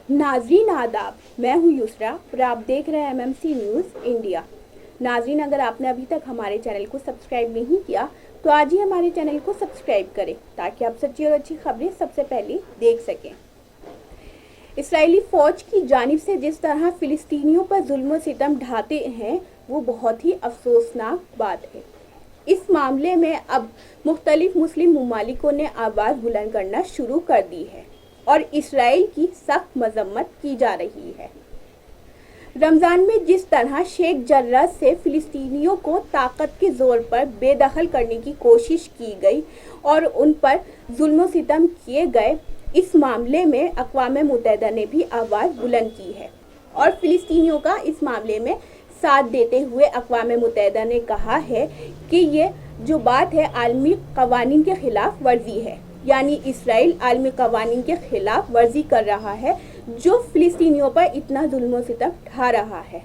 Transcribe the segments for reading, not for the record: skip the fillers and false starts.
नाजरीन आदाब, मैं हूं युसरा और आप देख रहे हैं MMC न्यूज़ इंडिया। नाजरीन, अगर आपने अभी तक हमारे चैनल को सब्सक्राइब नहीं किया तो आज ही हमारे चैनल को सब्सक्राइब करें ताकि आप सच्ची और अच्छी खबरें सबसे पहले देख सकें। इसराइली फ़ौज की जानिब से जिस तरह फ़िलिस्तीनियों पर जुल्म और सितम ढाते हैं वो बहुत ही अफसोसनाक बात है। इस मामले में अब मुख्तलिफ मुस्लिम ममालिकों ने आवाज़ बुलंद करना शुरू कर दी है और इसराइल की सख्त मजम्मत की जा रही है। रमज़ान में जिस तरह शेख जर्राह से फ़िलिस्तीनियों को ताकत के ज़ोर पर बेदखल करने की कोशिश की गई और उन पर जुल्म सितम किए गए, इस मामले में अक़वाम मुत्तहिदा ने भी आवाज़ बुलंद की है और फ़िलिस्तीनियों का इस मामले में साथ देते हुए अक़वाम मुत्तहिदा ने कहा है कि ये जो बात है आलमी क़वानीन के ख़िलाफ़ वर्जी है, यानी इसराइल आलमी क़वानीन के ख़िलाफ़ वर्जी कर रहा है जो फ़िलिस्तीनियों पर इतना जुल्म सितम ढा रहा है।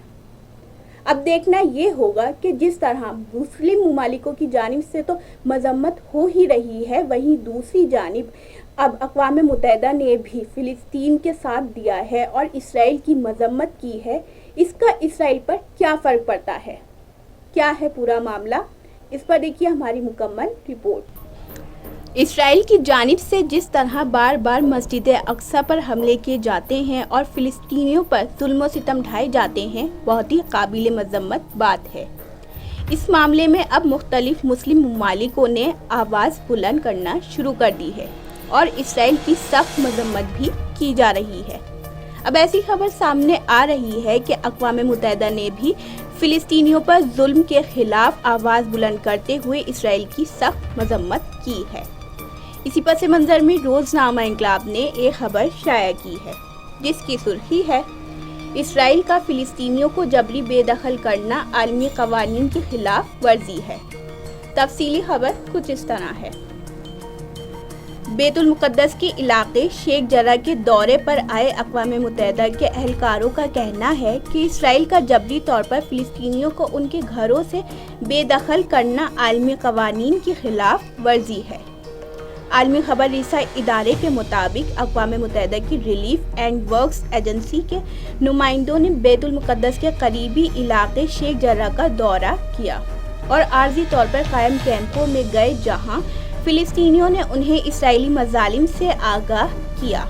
अब देखना ये होगा कि जिस तरह मुस्लिम ममालिकों की जानिब से तो मजम्मत हो ही रही है, वहीं दूसरी जानिब अब अक़वाम मुत्तहिदा ने भी फ़िलिस्तीन के साथ दिया है और इसराइल की मजम्मत की है। इसका इसराइल पर क्या फ़र्क पड़ता है, क्या है पूरा मामला, इस पर देखिए हमारी मुकम्मल रिपोर्ट। इसराइल की जानिब से जिस तरह बार बार मस्जिद अक्सा पर हमले किए जाते हैं और फ़िलिस्तीनियों पर जुल्म सितम ढाए जाते हैं, बहुत ही काबिल मजम्मत बात है। इस मामले में अब मुख्तलिफ मुस्लिम ममालिकों ने आवाज़ बुलंद करना शुरू कर दी है और इसराइल की सख्त मजम्मत भी की जा रही है। अब ऐसी खबर सामने आ रही है कि अक़वाम मुत्तहिदा ने भी फ़िलिस्तीनियों पर जुल्म के ख़िलाफ़ आवाज़ बुलंद करते हुए इसराइल की सख्त मजम्मत की है। इसी पस मंज़र में रोज़नामा इंक़लाब ने एक खबर शाया की है जिसकी सुर्खी है, इसराइल का फ़िलिस्तीनियों को जबरी बेदखल करना आलमी क़वानीन के ख़िलाफ़ वर्जी है। तफसीली खबर कुछ इस तरह है। बैतुल मुक़द्दस के इलाके शेख जर्राह के दौरे पर आए अक़वाम मुत्तहिदा के अहलकारों का कहना है कि इसराइल का जबरी तौर पर फ़िलिस्तीनियों को उनके घरों से बेदखल करना आलमी क़वानीन की ख़िलाफ़ वर्जी है। आलमी खबर रिसा इदारे के मुताबिक अक़वाम मुत्तहिदा की रिलीफ एंड वर्क्स एजेंसी के नुमाइंदों ने बैतुल मुक़द्दस के करीबी इलाके शेख जर्राह का दौरा किया और आर्जी तौर पर कायम कैंपों में गए, जहां फ़िलिस्तीनियों ने उन्हें इसराइली मज़ालिम से आगाह किया।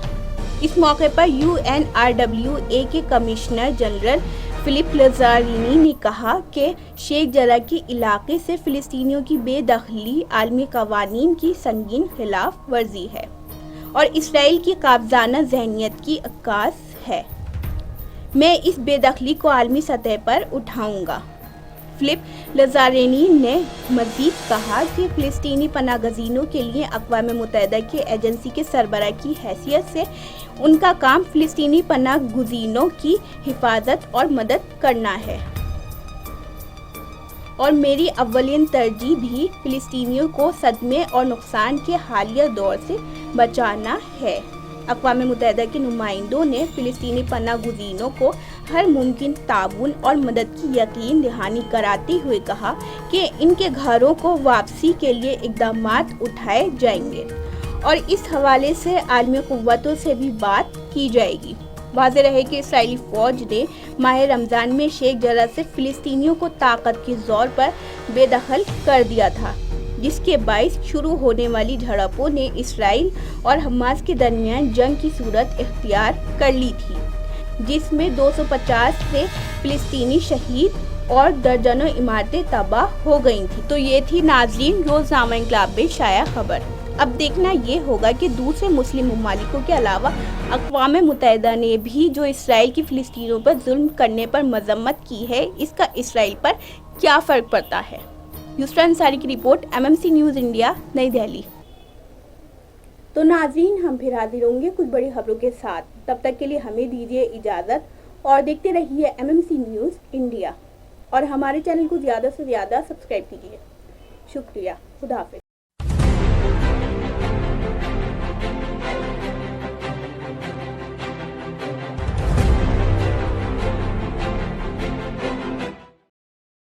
इस मौके पर UNRWA के कमिश्नर जनरल फ़िलिप लज़ारिनी ने कहा कि शेख जर्राह के इलाके से फ़िलिस्तीनियों की बेदखली आलमी क़वानीन की संगीन खिलाफ वर्जी है और इसराइल की काबज़ाना ज़हनियत की अक्कास है। मैं इस बेदखली को आलमी सतह पर उठाऊंगा। फ़िलिप लज़ारिनी ने मज़ीद कहा कि फ़िलिस्तीनी पनाहगज़ीनों के लिए अक़वाम मुत्तहिदा की एजेंसी के सरबराह की हैसियत से उनका काम फ़िलिस्तीनी पनाहगज़ीनों की हिफाजत और मदद करना है और मेरी अव्वलियन तरजीह भी फ़िलिस्तीनियों को सदमे और नुकसान के हालिया दौर से बचाना है। अक़वाम मुत्तहिदा के नुमाइंदों ने फ़िलिस्तीनी पनाहगज़ीनों को हर मुमकिन ताउन और मदद की यकीन दहानी कराते हुए कहा कि इनके घरों को वापसी के लिए इक़दामात उठाए जाएंगे और इस हवाले से आलमी क़ुव्वतों से भी बात की जाएगी। वाज़ेह रहे कि इसराइली फ़ौज ने माह रमज़ान में शेख जर्राह से फ़िलिस्तीनियों को ताकत के ज़ोर पर बेदखल कर दिया था, जिसके बाइस शुरू होने वाली झड़पों ने इसराइल और हमास के दरमियान जंग की सूरत इख्तियार कर ली थी, जिसमें 250 से फ़िलिस्तीनी शहीद और दर्जनों इमारतें तबाह हो गई थी। तो ये थी नाज़रीन रोज़नामा इंक़लाब में शाया खबर। अब देखना ये होगा कि दूसरे मुस्लिम ममालिकों के अलावा अक़वाम मुत्तहिदा ने भी जो इसराइल की फ़िलिस्तीनियों पर जुल्म करने पर मजम्मत की है, इसका इसराइल पर क्या फ़र्क पड़ता है। युसरा अंसारी की रिपोर्ट, MMC न्यूज़ इंडिया, नई दिल्ली। तो नाज़रीन, हम फिर हाजिर होंगे कुछ बड़ी खबरों के साथ। तब तक के लिए हमें दीजिए इजाज़त और देखते रहिए MMC न्यूज़ इंडिया और हमारे चैनल को ज़्यादा से ज़्यादा सब्सक्राइब कीजिए। शुक्रिया। खुदा हाफ़िज़।